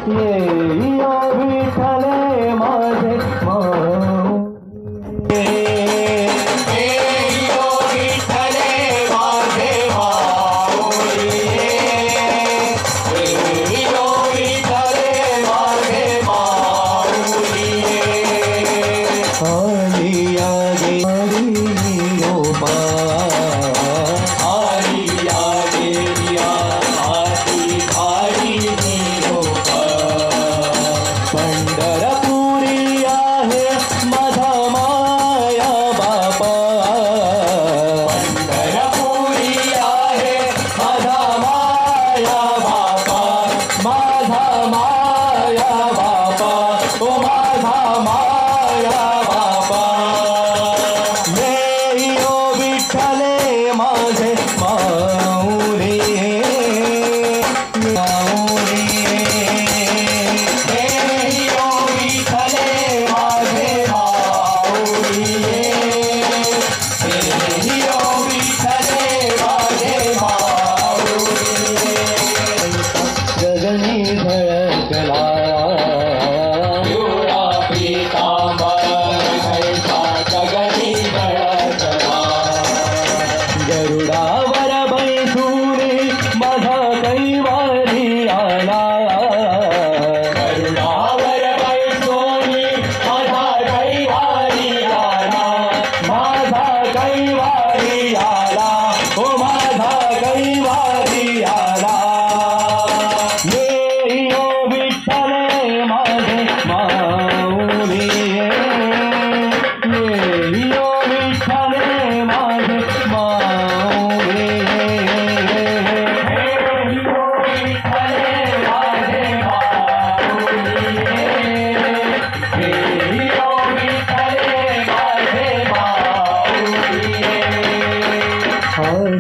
येई ओ विठ्ठले माझे माऊली येई ओ विठ्ठले माझे माऊली येई ओ विठ्ठले माझे माऊली आलिया गेली गोपा आलिया गेलिया आती भारी गोपा पंढरपुरी आहे माझा माया बापा पंढरपुरी आहे माझा माया बापा माझा माया बापा ओ माझा माया बापा येई ओ विठ्ठले माझे माऊली माऊली येई ओ विठ्ठले माझे माऊली येई ओ विठ्ठले माझे माऊली गगनी झळकला पिवळा पीतांबर घैसा गगनी झळकला गरुडावर बैसून माझा कैवारी आला गरुडावर बैसून माझा कैवारी आला माझा कैवारी आला ओ माझा कैवारी आला येई ओ विठ्ठले माझे माऊली येई ओ विठ्ठले माझे माऊली येई ओ विठ्ठले माझे माऊली येई ओ विठ्ठले माझे माऊली